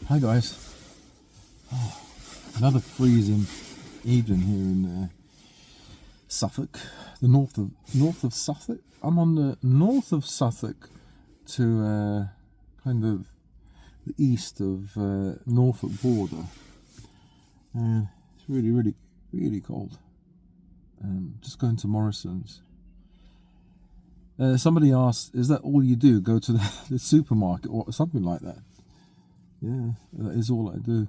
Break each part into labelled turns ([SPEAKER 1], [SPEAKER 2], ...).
[SPEAKER 1] Hi guys. Another freezing evening here in Suffolk, the north of Suffolk. I'm on the north of Suffolk to kind of the east of Norfolk border, and it's really cold. Just going to Morrison's. Somebody asked, "Is that all you do? Go to the supermarket or something like that?" Yeah, that is all I do.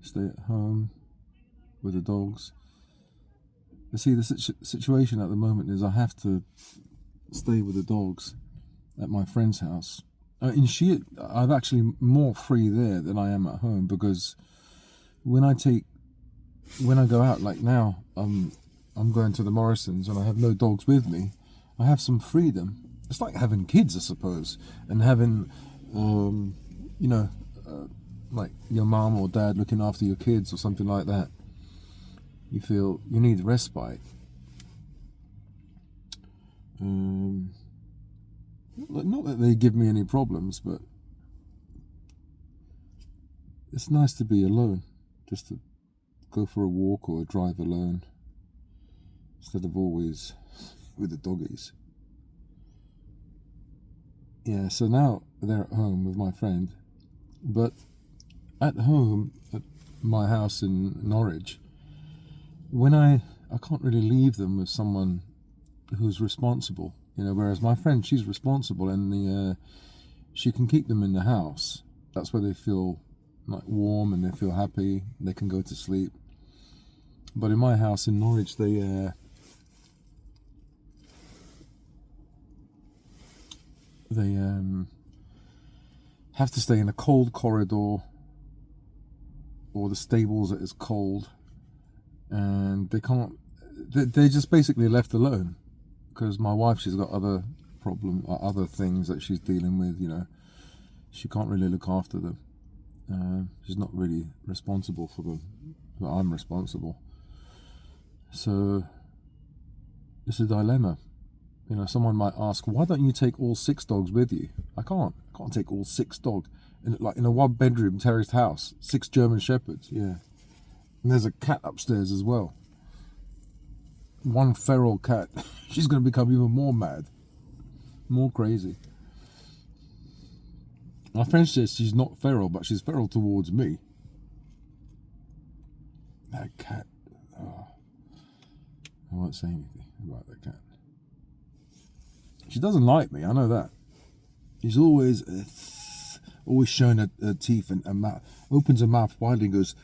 [SPEAKER 1] Stay at home with the dogs. You see, the situation at the moment is I have to stay with the dogs at my friend's house. I'm actually more free there than I am at home, because when I go out, like now, I'm going to the Morrisons and I have no dogs with me. I have some freedom. It's like having kids, I suppose, and having like your mom or dad looking after your kids or something like that. You feel you need respite. Not that they give me any problems, but it's nice to be alone, just to go for a walk or drive alone, instead of always with the doggies. Yeah, so now they're at home with my friend, but at home at my house in Norwich, when I can't really leave them with someone who's responsible, whereas my friend, she's responsible, and she can keep them in the house. That's where they feel like warm and they feel happy, they can go to sleep. But in my house in Norwich, they have to stay in a cold corridor or the stables that is cold, and they're just basically left alone, because my wife, she's got other things that she's dealing with. She can't really look after them. She's not really responsible for them, but I'm responsible. So it's a dilemma. Someone might ask, why don't you take all 6 dogs with you? I can't take all 6 dogs in a 1-bedroom terraced house. 6 German Shepherds, yeah. And there's a cat upstairs as well. 1 feral cat. She's going to become even more mad, more crazy. My friend says she's not feral, but she's feral towards me. That cat. Oh. I won't say anything about that cat. She doesn't like me, I know that. She's always showing her teeth and mouth, opens her mouth widely and goes.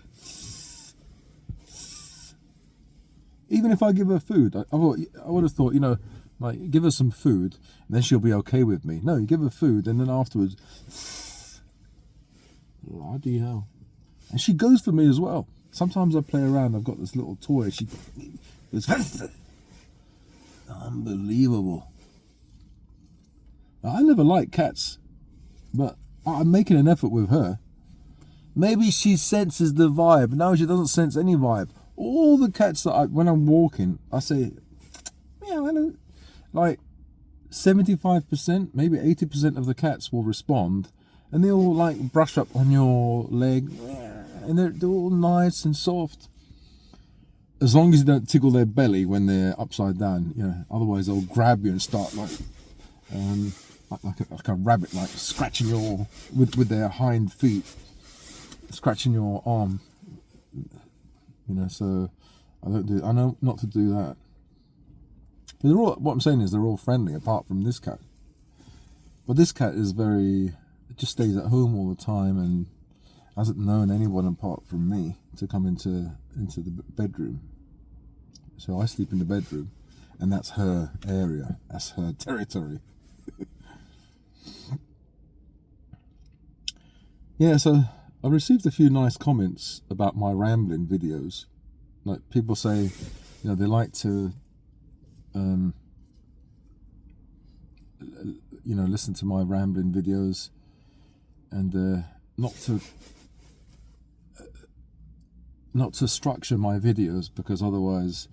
[SPEAKER 1] Even if I give her food, I would have thought, like, give her some food and then she'll be okay with me. No, you give her food and then afterwards, bloody hell. And she goes for me as well. Sometimes I play around, I've got this little toy, she goes, unbelievable. I never liked cats, but I'm making an effort with her. Maybe she senses the vibe. No, she doesn't sense any vibe. All the cats that when I'm walking, I say, meow, hello. Like 75%, maybe 80% of the cats will respond, and they all like brush up on your leg, and they're all nice and soft. As long as you don't tickle their belly when they're upside down, otherwise they'll grab you and start like a rabbit, like scratching your with their hind feet, scratching your arm. So I know not to do that. But what I'm saying is they're all friendly, apart from this cat. But this cat is just stays at home all the time and hasn't known anyone apart from me to come into the bedroom. So I sleep in the bedroom, and that's her area, that's her territory. Yeah, so I received a few nice comments about my rambling videos. Like, people say, they like to, listen to my rambling videos, and not to structure my videos, because otherwise,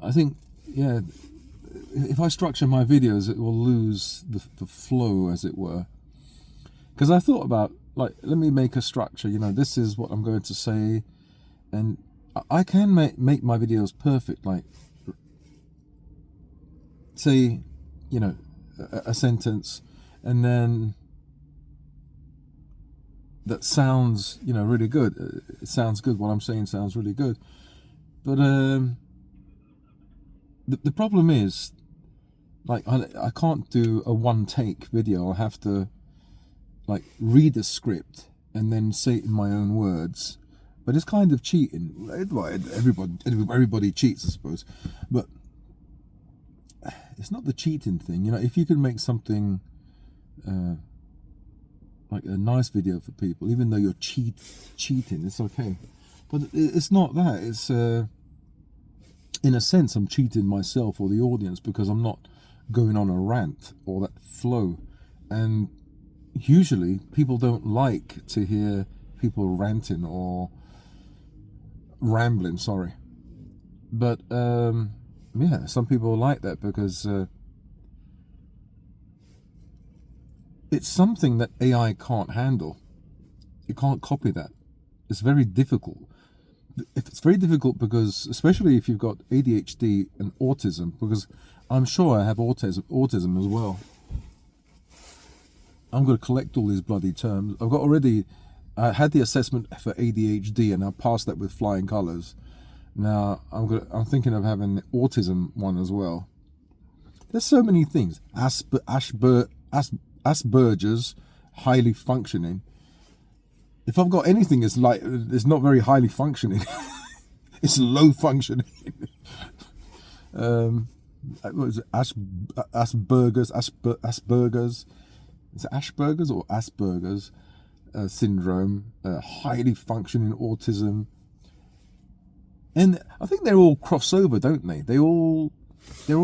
[SPEAKER 1] I think, if I structure my videos, it will lose the flow, as it were. Because I thought about, like, let me make a structure, this is what I'm going to say, and I can make my videos perfect, like, say, a sentence, and then that sounds, really good. It sounds good. What I'm saying sounds really good. But the problem is, like, I can't do a one-take video. I have to, like, read the script and then say it in my own words. But it's kind of cheating. Everybody cheats, I suppose. But it's not the cheating thing. If you can make something like a nice video for people, even though you're cheating, it's okay. But it's not that. It's in a sense, I'm cheating myself or the audience, because I'm not going on a rant or that flow. And usually people don't like to hear people ranting or rambling, sorry. But yeah, some people like that because it's something that AI can't handle. It can't copy that. It's very difficult. It's very difficult because, especially if you've got ADHD and autism, because I'm sure I have autism as well. I'm going to collect all these bloody terms. I had the assessment for ADHD and I passed that with flying colours. Now I'm thinking of having the autism one as well. There's so many things. Asperger's, highly functioning. If I've got anything, it's not very highly functioning. It's low functioning. What is it? Asperger's. Is it Asperger's or Asperger's syndrome? Highly functioning autism. And I think they're all crossover, don't they? They're all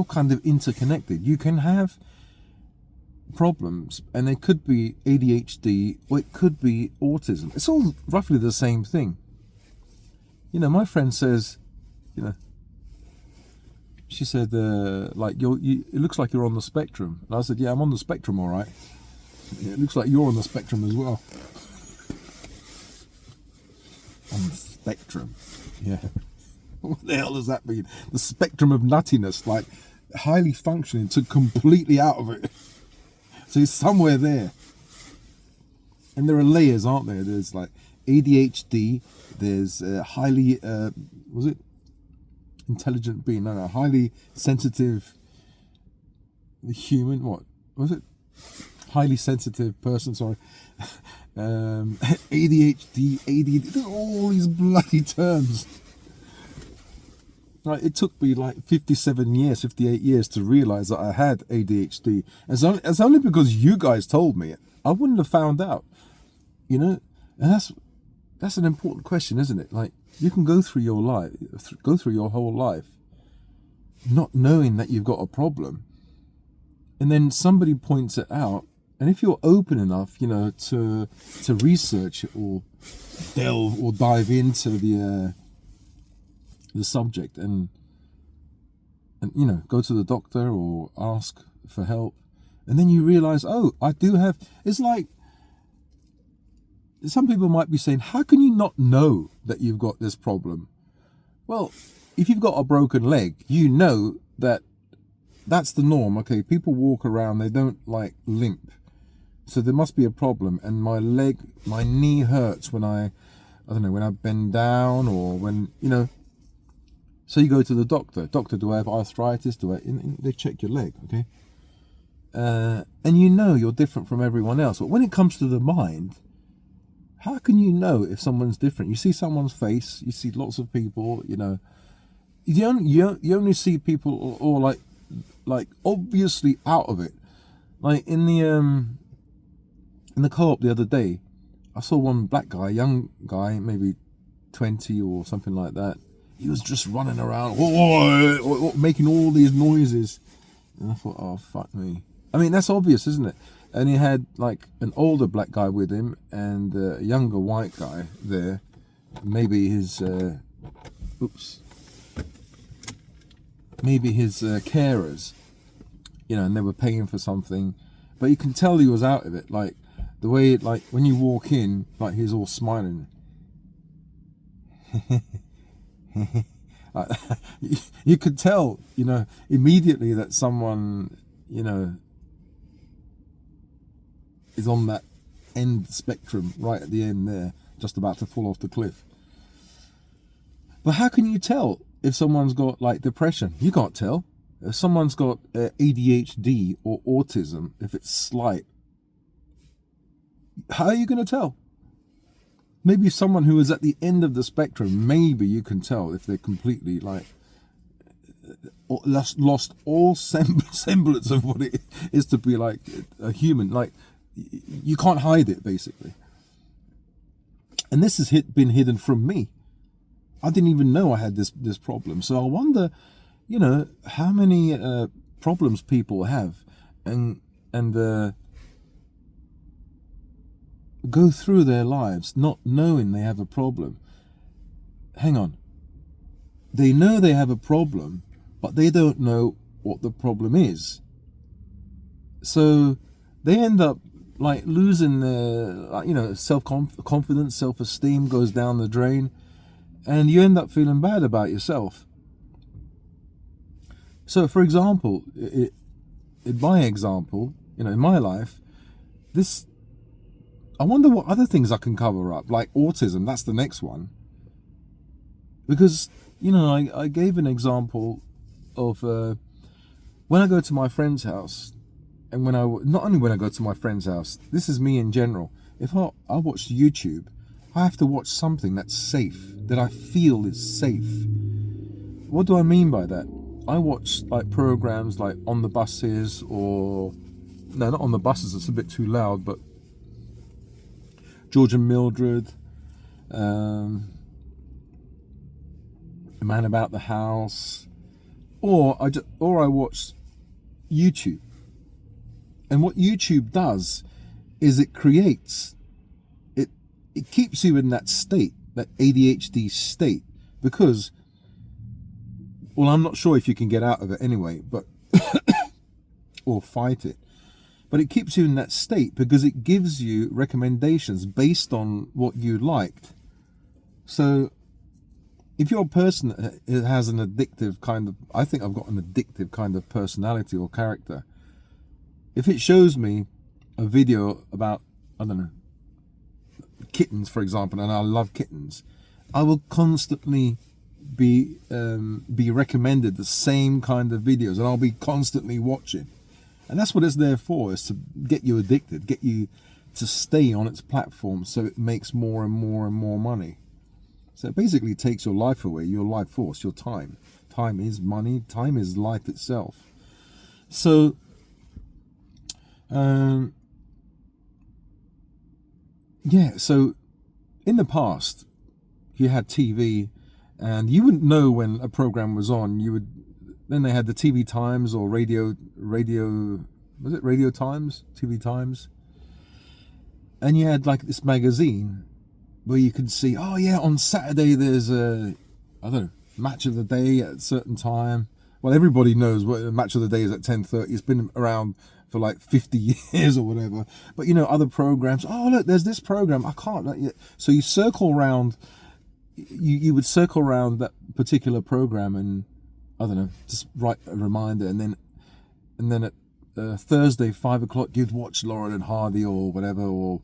[SPEAKER 1] kind of interconnected. You can have problems and it could be ADHD or it could be autism. It's all roughly the same thing. My friend says, she said, like, it looks like you're on the spectrum. And I said, yeah, I'm on the spectrum, all right. It looks like you're on the spectrum as well. On the spectrum, yeah. What the hell does that mean? The spectrum of nuttiness, like highly functioning to completely out of it. So it's somewhere there. And there are layers, aren't there? There's like ADHD, there's highly, was it intelligent being? No, highly sensitive human, what was it? Highly sensitive person, sorry. ADHD, ADD, all these bloody terms. Like, it took me like 58 years to realise that I had ADHD. It's only because you guys told me it. I wouldn't have found out, And that's an important question, isn't it? Like, you can go through your whole life, not knowing that you've got a problem, and then somebody points it out. And if you're open enough, to research it or delve or dive into the subject and go to the doctor or ask for help, and then you realize, oh, I do have. It's like, some people might be saying, how can you not know that you've got this problem? Well, if you've got a broken leg, you know that that's the norm. Okay, people walk around, they don't like limp, so there must be a problem. And my knee hurts when I don't know, when I bend down or when So you go to the doctor. Doctor, do I have arthritis? They check your leg, okay? And you're different from everyone else. But when it comes to the mind, how can you know if someone's different? You see someone's face. You see lots of people. You only see people or like obviously out of it. Like in the co-op the other day, I saw one black guy, young guy, maybe 20 or something like that. He was just running around, making all these noises. And I thought, oh, fuck me. I mean, that's obvious, isn't it? And he had like an older black guy with him and a younger white guy there. Maybe his, carers, and they were paying for something. But you can tell he was out of it. Like, The way, like, when you walk in, like, he's all smiling. You could tell, immediately that someone, is on that end spectrum, right at the end there, just about to fall off the cliff. But how can you tell if someone's got, like, depression? You can't tell. If someone's got ADHD or autism, if it's slight, how are you going to tell? Maybe someone who is at the end of the spectrum, maybe you can tell if they're completely, like, lost all semblance of what it is to be, like, a human. Like, you can't hide it, basically. And this has been hidden from me. I didn't even know I had this problem. So I wonder, how many problems people have and go through their lives not knowing they have a problem. Hang on. They know they have a problem, but they don't know what the problem is. So they end up, like, losing their, self-confidence, self-esteem goes down the drain, and you end up feeling bad about yourself. So, for example, in my example, in my life, I wonder what other things I can cover up, like autism. That's the next one. Because, I gave an example of when I go to my friend's house, and not only when I go to my friend's house, this is me in general. If I watch YouTube, I have to watch something that's safe, that I feel is safe. What do I mean by that? I watch, like, programs like on the buses, or no, not on the buses, it's a bit too loud, but George and Mildred, A Man About the House, or I watch YouTube. And what YouTube does is it keeps you in that state, that ADHD state, because, well, I'm not sure if you can get out of it anyway, but or fight it. But it keeps you in that state because it gives you recommendations based on what you liked. So if you're a person that has an addictive kind of, I think I've got an addictive kind of personality or character, if it shows me a video about, I don't know, kittens, for example, and I love kittens, I will constantly be recommended the same kind of videos, and I'll be constantly watching. And that's what it's there for, is to get you addicted, get you to stay on its platform so it makes more and more and more money. So it basically takes your life away, your life force, your time. Time is money, time is life itself. So, so in the past, you had TV, and you wouldn't know when a program was on. Then they had the TV Times or radio, was it Radio Times? TV Times? And you had, like, this magazine where you could see, oh yeah, on Saturday there's match of the day at a certain time. Well, everybody knows what the match of the day is at 10:30. It's been around for like 50 years or whatever. But, other programs, oh look, there's this program, I can't. So you circle around, you would circle around that particular program and, I don't know, just write a reminder, and then at Thursday 5 o'clock you'd watch Laurel and Hardy or whatever, or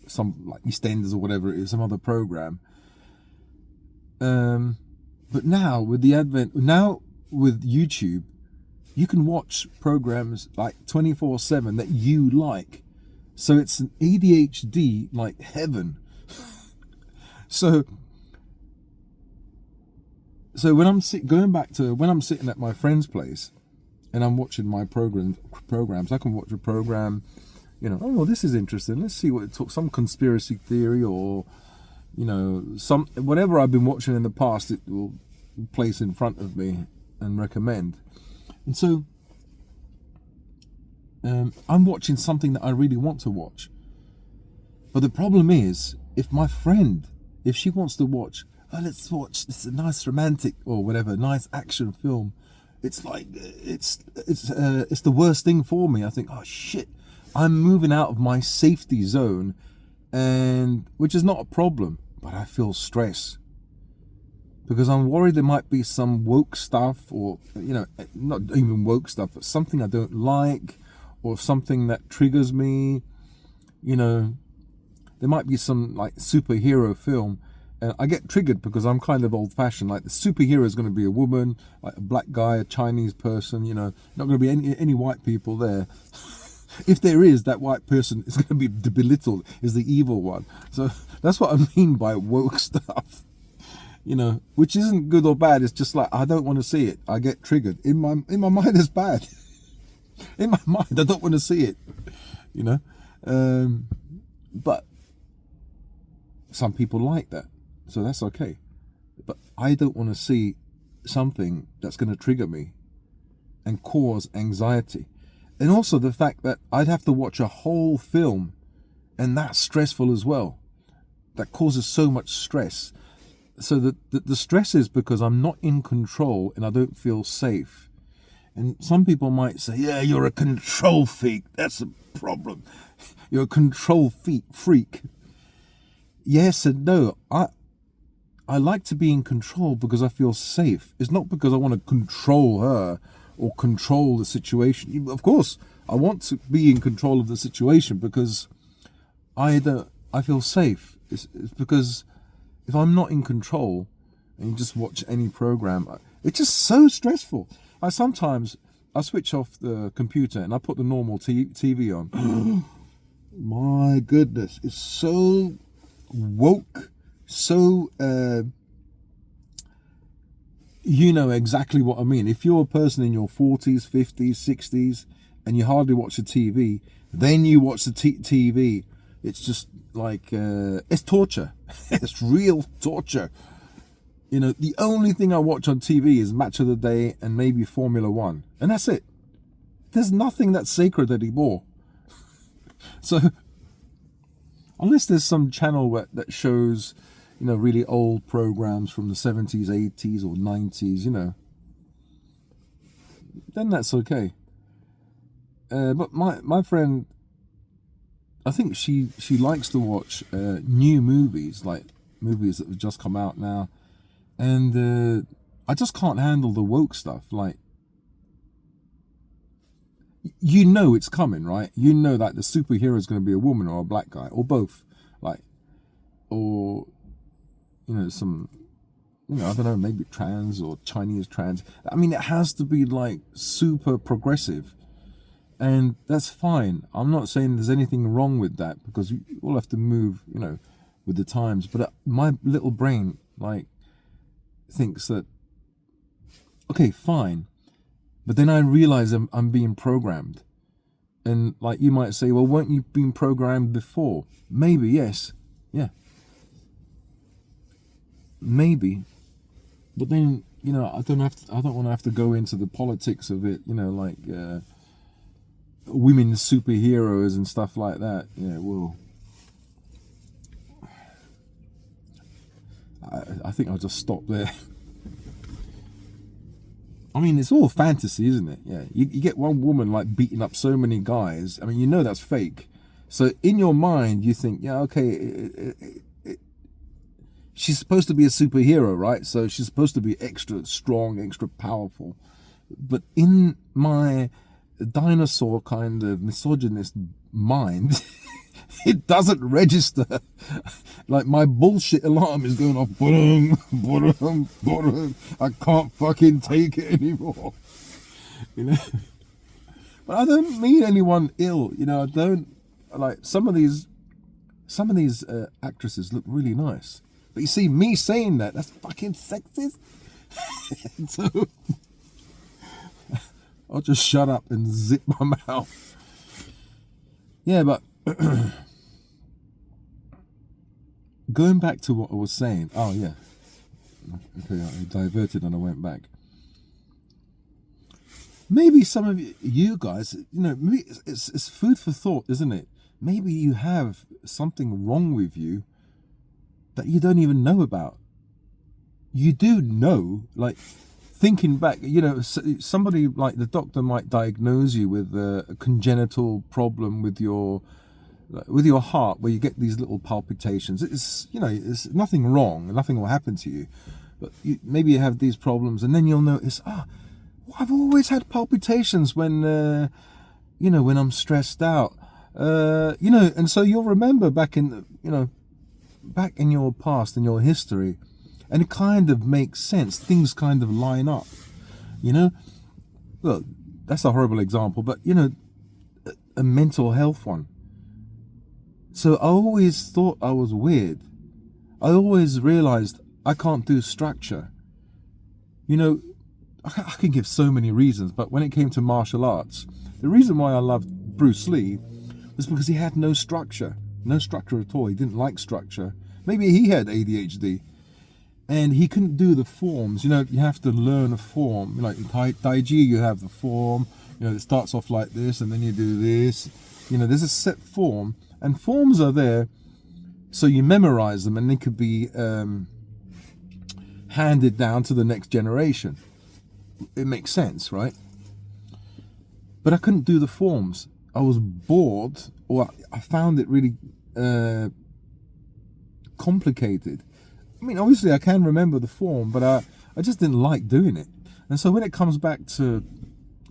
[SPEAKER 1] some, like, EastEnders or whatever it is, some other program. But now with with YouTube, you can watch programs like 24/7 that you like. So it's an ADHD like heaven. So when I'm when I'm sitting at my friend's place and I'm watching my programs, I can watch a program, oh, well, this is interesting. Let's see what it talks, some conspiracy theory, or, some whatever I've been watching in the past, it will place in front of me and recommend. And so I'm watching something that I really want to watch. But the problem is, if my friend, if she wants to watch, oh, let's watch this, a nice romantic or whatever, nice action film, it's like it's the worst thing for me. I think, oh shit, I'm moving out of my safety zone, and which is not a problem, but I feel stress because I'm worried there might be some woke stuff, or not even woke stuff, but something I don't like, or something that triggers me. There might be some like superhero film, and I get triggered because I'm kind of old-fashioned. Like the superhero is going to be a woman, like a black guy, a Chinese person. Not going to be any white people there. If there is, that white person is going to be belittled, is the evil one. So that's what I mean by woke stuff. Which isn't good or bad. It's just like I don't want to see it. I get triggered. In my mind, it's bad. In my mind, I don't want to see it. But some people like that, so that's okay. But I don't want to see something that's going to trigger me and cause anxiety. And also the fact that I'd have to watch a whole film, and that's stressful as well. That causes so much stress. So the stress is because I'm not in control and I don't feel safe. And some people might say, yeah, you're a control freak. That's a problem. You're a control freak. Yes and no. I like to be in control because I feel safe. It's not because I want to control her or control the situation. Of course, I want to be in control of the situation because I feel safe. It's because if I'm not in control and you just watch any program, it's just so stressful. Sometimes I switch off the computer and I put the normal TV on. My goodness, it's so woke, so you know exactly what I mean. If you're a person in your 40s, 50s, 60s, and you hardly watch the TV, then you watch the TV, it's just like, it's torture. It's real torture. The only thing I watch on TV is Match of the Day and maybe Formula One. And that's it. There's nothing that's sacred anymore. So, unless there's some channel that shows, really old programs from the 70s, 80s, or 90s, then that's okay. But my friend, I think she likes to watch new movies, like movies that have just come out now. And I just can't handle the woke stuff. Like, it's coming, right? That the superhero is going to be a woman or a black guy or both, like, or some, I don't know, maybe trans or Chinese trans. I mean, it has to be like super progressive, and that's fine. I'm not saying there's anything wrong with that because we all have to move, with the times. But my little brain, like, thinks that, okay, fine, but then I realize I'm being programmed. And like, you might say, well, weren't you being programmed before? Maybe, yes, yeah, maybe, but then I don't want to have to go into the politics of it, like women superheroes and stuff like that. Well, I think I'll just stop there. I mean, it's all fantasy, isn't it? Yeah, you get one woman like beating up so many guys. I mean, that's fake. So in your mind, you think, yeah, okay, she's supposed to be a superhero, right? So she's supposed to be extra strong, extra powerful. But in my dinosaur kind of misogynist mind, it doesn't register. Like, my bullshit alarm is going off. Boom, boom, boom. I can't fucking take it anymore. But I don't mean anyone ill. I don't, like, some of these actresses look really nice. But you see, me saying that's fucking sexist. So I'll just shut up and zip my mouth. Yeah, but going back to what I was saying. Oh, yeah. Okay, I diverted and I went back. Maybe some of you guys, maybe it's food for thought, isn't it? Maybe you have something wrong with you that you don't even know about. You do know, like, thinking back, somebody like the doctor might diagnose you with a congenital problem with your heart, where you get these little palpitations. It's nothing wrong, nothing will happen to you, but maybe you have these problems, and then you'll notice, I've always had palpitations when when I'm stressed out, and so you'll remember back in your past, in your history, and it kind of makes sense. Things kind of line up, Look, that's a horrible example, but a mental health one. So I always thought I was weird. I always realized I can't do structure. I can give so many reasons, but when it came to martial arts, the reason why I loved Bruce Lee was because he had no structure at all. He didn't like structure. Maybe he had ADHD, and he couldn't do the forms. You have to learn a form. Like in Tai Chi, you have the form. It starts off like this, and then you do this. There's a set form, and forms are there so you memorize them, and they could be handed down to the next generation. It makes sense, right? But I couldn't do the forms. I was bored, or I found it really complicated. I mean, obviously I can remember the form, but I just didn't like doing it. And so when it comes back to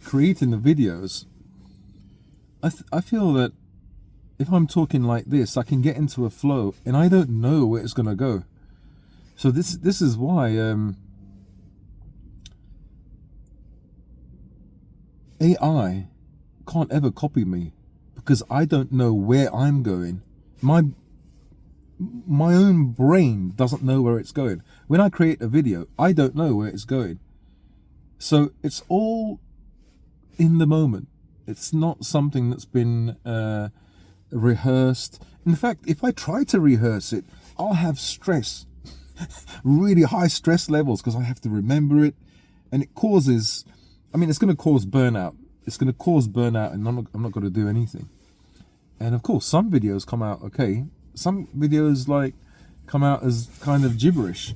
[SPEAKER 1] creating the videos, I feel that if I'm talking like this, I can get into a flow, and I don't know where it's going to go. So this is why AI can't ever copy me, because I don't know where I'm going. My own brain doesn't know where it's going. When I create a video, I don't know where it's going. So it's all in the moment. It's not something that's been rehearsed. In fact, if I try to rehearse it, I'll have stress, really high stress levels, because I have to remember it, and it causes, it's going to cause burnout. It's going to cause burnout, and I'm not going to do anything. And of course, some videos come out okay. Some videos come out as kind of gibberish.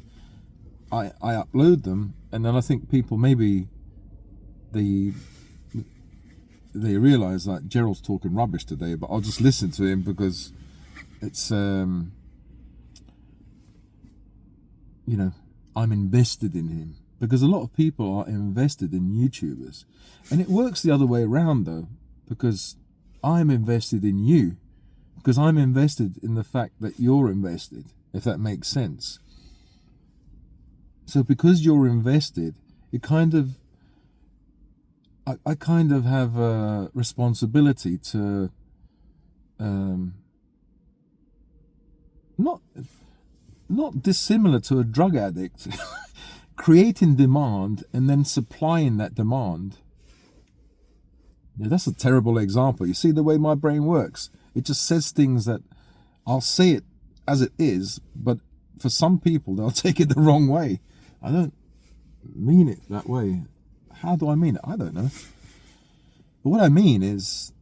[SPEAKER 1] I upload them, and then I think people maybe they realize that Gerald's talking rubbish today, but I'll just listen to him because it's I'm invested in him, because a lot of people are invested in YouTubers, and it works the other way around though, because I'm invested in you, because I'm invested in the fact that you're invested, if that makes sense. So because you're invested, it kind of, I kind of have a responsibility to not dissimilar to a drug addict, creating demand and then supplying that demand. That's a terrible example. You see the way my brain works? It just says things that I'll say it as it is, but for some people, they'll take it the wrong way. I don't mean it that way. How do I mean it? I don't know. But what I mean is,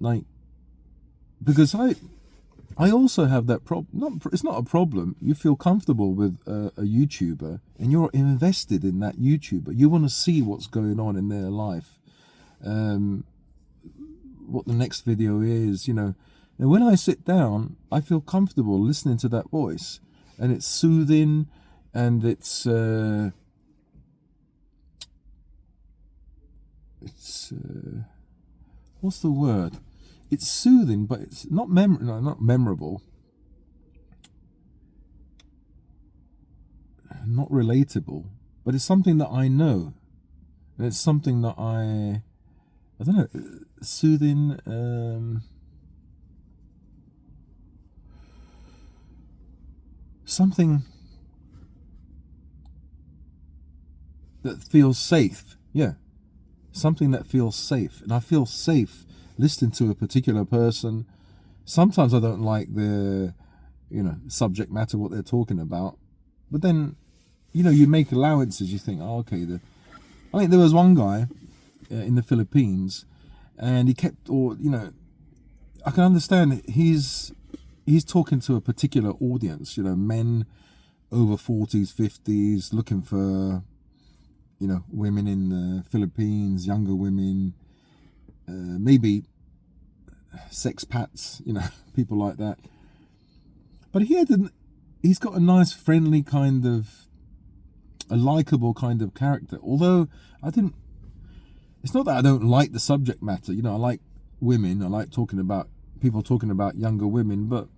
[SPEAKER 1] because I also have that problem. It's not a problem. You feel comfortable with a YouTuber, and you're invested in that YouTuber. You want to see what's going on in their life, what the next video is, And when I sit down, I feel comfortable listening to that voice, and it's soothing, and it's what's the word? It's soothing, but it's not not memorable, not relatable, but it's something that I know, and it's something that I don't know, soothing. Something that feels safe. Yeah. Something that feels safe. And I feel safe listening to a particular person. Sometimes I don't like the, subject matter, what they're talking about. But then, you make allowances. You think, oh, okay. I think there was one guy in the Philippines, and he kept, I can understand he's talking to a particular audience, men over 40s, 50s, looking for you know, women in the Philippines, younger women, maybe sexpats, you know, people like that. But he's got a nice, friendly kind of, a likable kind of character. Although it's not that I don't like the subject matter. You know, I like women. I like people talking about younger women, but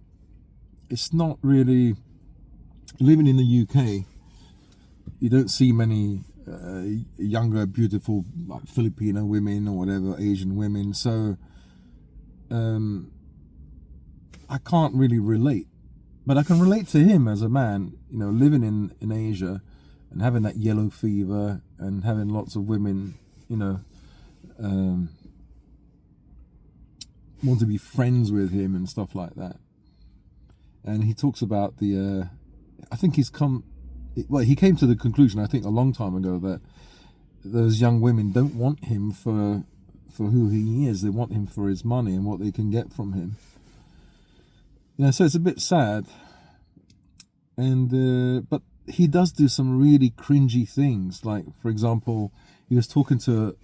[SPEAKER 1] it's not really, living in the UK, you don't see many younger, beautiful, like Filipino women or whatever, Asian women. So I can't really relate. But I can relate to him as a man, you know, living in Asia and having that yellow fever and having lots of women, you know, want to be friends with him and stuff like that. And he talks about I think he came to the conclusion, I think a long time ago, that those young women don't want him for who he is. They want him for his money and what they can get from him. You know, so it's a bit sad. And but he does do some really cringy things. Like, for example, he was talking to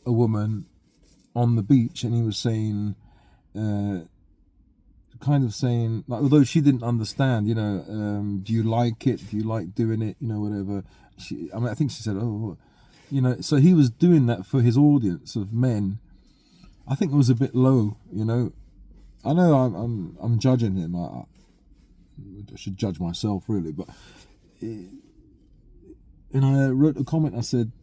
[SPEAKER 1] a woman on the beach, and he was saying, kind of saying, like, although she didn't understand, you know, do you like it? Do you like doing it? You know, whatever. I think she said, oh, you know. So he was doing that for his audience of men. I think it was a bit low, you know. I know I'm judging him. I should judge myself, really, but. And I wrote a comment. I said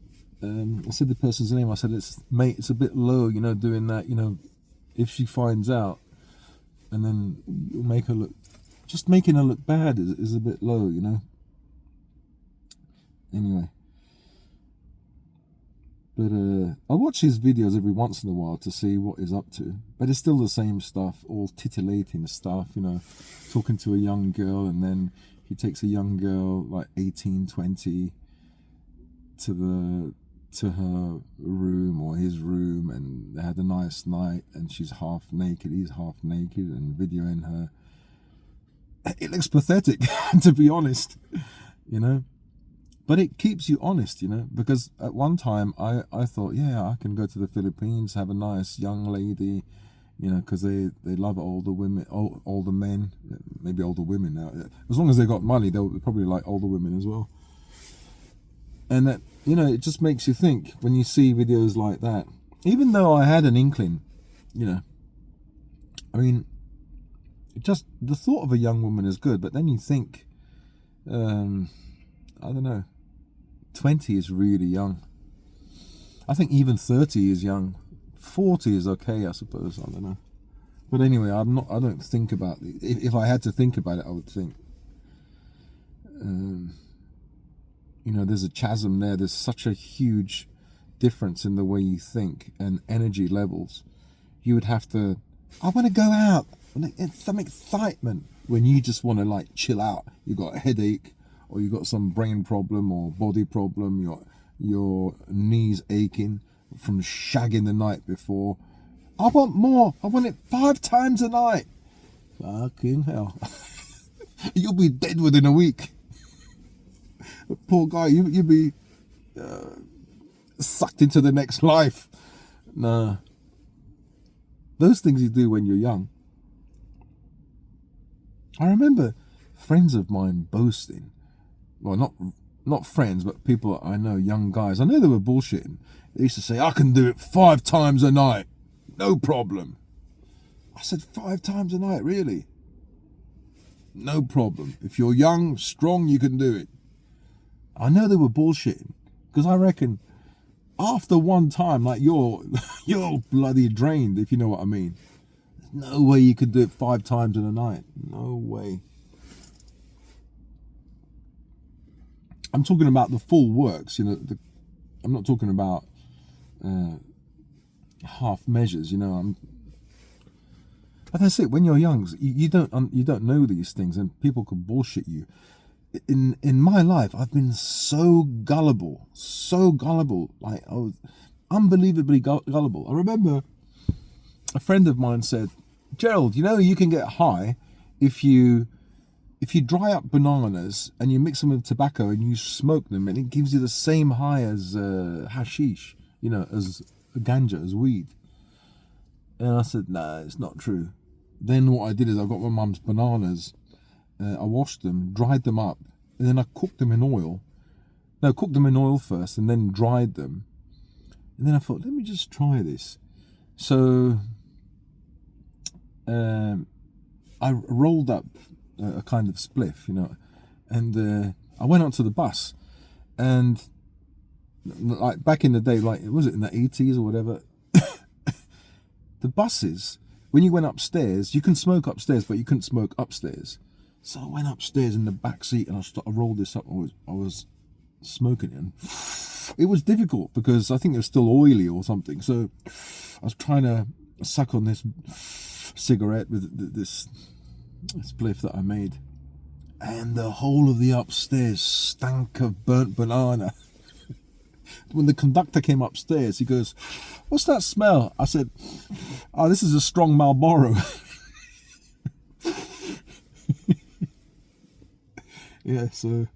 [SPEAKER 1] the person's name. I said, it's a bit low, you know, doing that. You know, if she finds out, and then you'll make her look, just making her look bad is a bit low, you know. Anyway, but I watch his videos every once in a while to see what he's up to. But it's still the same stuff, all titillating stuff, you know, talking to a young girl, and then he takes a young girl, like 18, 20, to her room or his room, and they had a nice night, and she's half naked, he's half naked, and videoing her. It looks pathetic, to be honest, you know. But it keeps you honest, you know, because at one time I thought, yeah, I can go to the Philippines, have a nice young lady, you know, because they love older women, older men, maybe older women now. As long as they got money, they'll probably like older women as well. And that, you know, it just makes you think when you see videos like that. Even though I had an inkling, you know, I mean, just the thought of a young woman is good, but then you think, I don't know, 20 is really young. I think even 30 is young. 40 is okay, I suppose. I don't know. But anyway, I don't think about it. If I had to think about it, I would think, you know, there's a chasm there. There's such a huge difference in the way you think and energy levels. You would have to, I want to go out. It's some excitement when you just want to like chill out. You got a headache, or you got some brain problem or body problem. Your knees aching from shagging the night before. I want more. I want it 5 times a night. Fucking hell. You'll be dead within a week. Poor guy, you'll be sucked into the next life. Nah. Those things you do when you're young. I remember friends of mine boasting. Well, not friends, but people I know, young guys. I know they were bullshitting. They used to say, I can do it 5 times a night. No problem. I said, 5 times a night, really? No problem. If you're young, strong, you can do it. I know they were bullshitting, because I reckon after one time, like you're bloody drained, if you know what I mean. There's no way you could do it 5 times in a night. No way. I'm talking about the full works, you know. I'm not talking about half measures, you know. Like I said, when you're young, you don't know these things, and people could bullshit you. In my life, I've been so gullible, like I was unbelievably gullible. I remember a friend of mine said, Gerald, you know, you can get high if you if you dry up bananas and you mix them with tobacco and you smoke them, and it gives you the same high as hashish, as ganja, as weed. And I said, nah, it's not true. Then what I did is I got my mum's bananas, I washed them, dried them up, and then I cooked them in oil. No, cooked them in oil first and then dried them. And then I thought, let me just try this. So I rolled up a kind of spliff, and I went onto the bus. And like back in the day, like, was it in the 80s or whatever? The buses, when you went upstairs, you can smoke upstairs, but you couldn't smoke upstairs. So I went upstairs in the back seat and I rolled this up. I was smoking it. And it was difficult because I think it was still oily or something. So I was trying to suck on this cigarette with this spliff that I made. And the whole of the upstairs stank of burnt banana. When the conductor came upstairs, he goes, "What's that smell?" I said, "Oh, this is a strong Marlboro." Yeah, so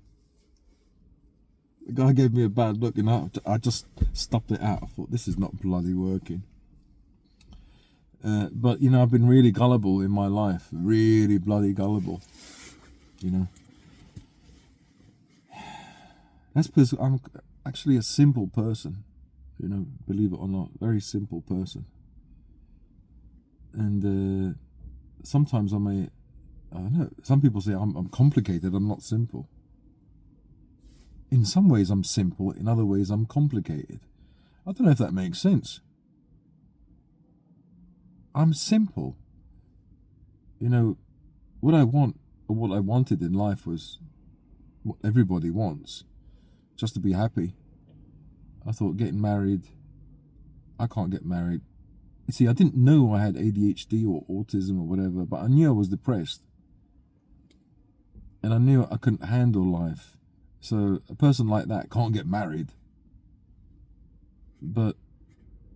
[SPEAKER 1] the guy gave me a bad look, and I just stopped it out. I thought, this is not bloody working. But I've been really gullible in my life, really bloody gullible. That's because I'm actually a simple person, believe it or not, very simple person. And sometimes I don't know, some people say I'm complicated, I'm not simple. In some ways I'm simple, in other ways I'm complicated. I don't know if that makes sense. I'm simple. What I want, or what I wanted in life, was what everybody wants. Just to be happy. I thought getting married, I can't get married. You see, I didn't know I had ADHD or autism or whatever, but I knew I was depressed. And I knew I couldn't handle life. So a person like that can't get married. But,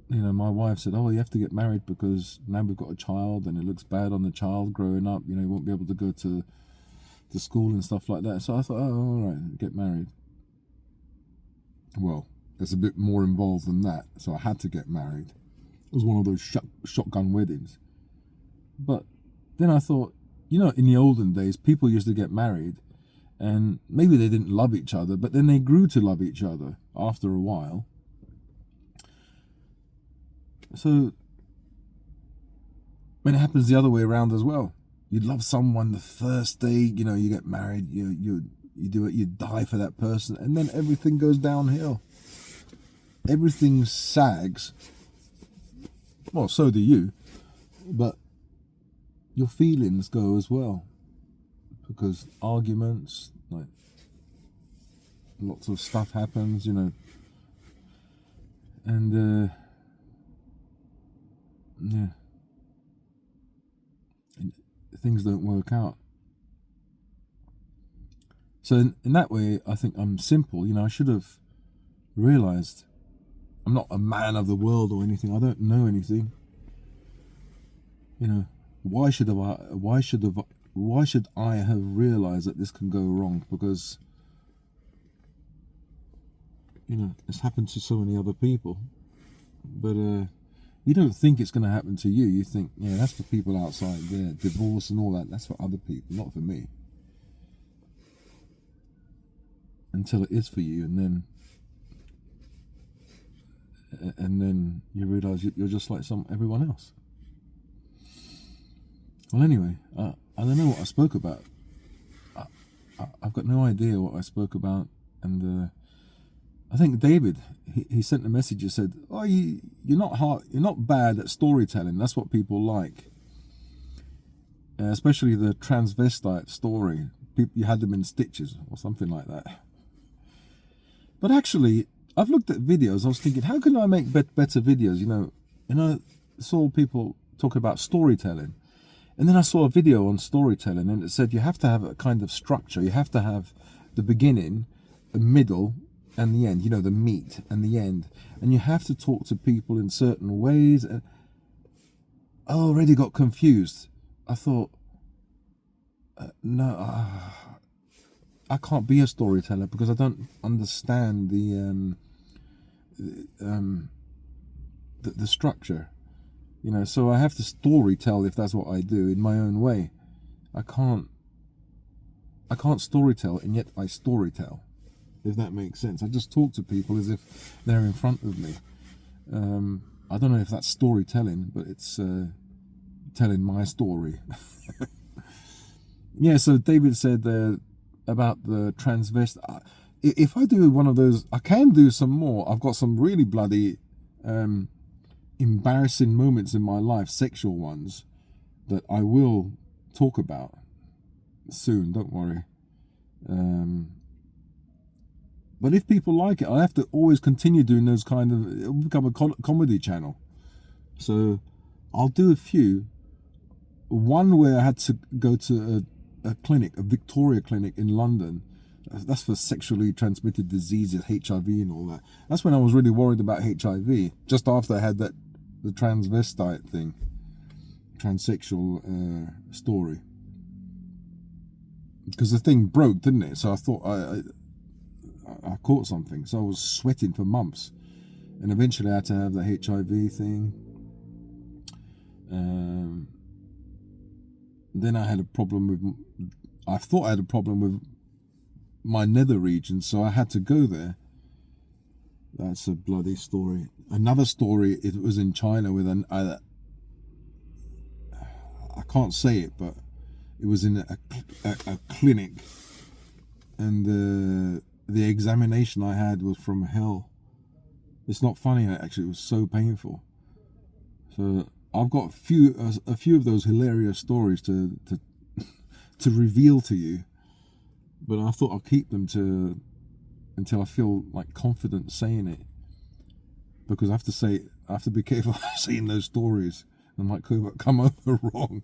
[SPEAKER 1] my wife said, "Oh, you have to get married because now we've got a child and it looks bad on the child growing up. He won't be able to go to school and stuff like that." So I thought, oh, all right, get married. Well, there's a bit more involved than that, so I had to get married. It was one of those shotgun weddings. But then I thought, in the olden days, people used to get married, and maybe they didn't love each other, but then they grew to love each other after a while. So when it happens the other way around as well, you love someone the first day, you get married, you do it, you die for that person, and then everything goes downhill. Everything sags. Well, so do you, but your feelings go as well, because arguments, like, lots of stuff happens, and yeah, and things don't work out. So in that way, I think I'm simple. I should have realized I'm not a man of the world or anything. I don't know anything. Why should I have realized that this can go wrong? Because it's happened to so many other people. But you don't think it's going to happen to you. You think, yeah, that's for people outside there. Divorce and all that, that's for other people, not for me. Until it is for you, and then you realise you're just like everyone else. Well, anyway, I don't know what I spoke about. I've got no idea what I spoke about, and I think David, he sent a message and said, "Oh, you're not bad at storytelling. That's what people like, especially the transvestite story. You had them in stitches or something like that." But actually, I've looked at videos. I was thinking, how can I make better videos? And I saw people talk about storytelling, and then I saw a video on storytelling, and it said you have to have a kind of structure. You have to have the beginning, the middle, and the end. The meat and the end, and you have to talk to people in certain ways. And I already got confused. I thought, no, I can't be a storyteller because I don't understand the structure, you know. So I have to story tell if that's what I do in my own way. I can't story tell, and yet I story tell, if that makes sense. I just talk to people as if they're in front of me. I don't know if that's storytelling, but it's telling my story. Yeah, so David said about the transvest. If I do one of those, I can do some more. I've got some really bloody embarrassing moments in my life, sexual ones, that I will talk about soon, don't worry. But if people like it, I have to always continue doing those kind of, it'll become a comedy channel. So I'll do a few. One where I had to go to a clinic, a Victoria clinic in London. That's for sexually transmitted diseases, HIV and all that. That's when I was really worried about HIV, just after I had the transvestite thing, transsexual story. Because the thing broke, didn't it? So I thought I caught something. So I was sweating for months. And eventually I had to have the HIV thing. Then I had a problem with, I thought I had a problem with my nether region, so I had to go there. That's a bloody story. Another story, it was in China with I can't say it, but it was in a clinic, and the examination I had was from hell. It's not funny, actually. It was so painful. So I've got a few of those hilarious stories to reveal to you, but I thought I'll keep them until I feel like confident saying it, because I have to be careful saying those stories. I might come over wrong.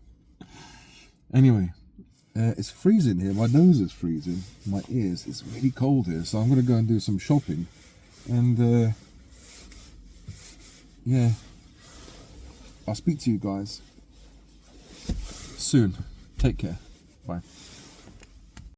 [SPEAKER 1] Anyway, it's freezing here. My nose is freezing. My ears. It's really cold here, so I'm going to go and do some shopping. And yeah, I'll speak to you guys soon. Take care. Bye.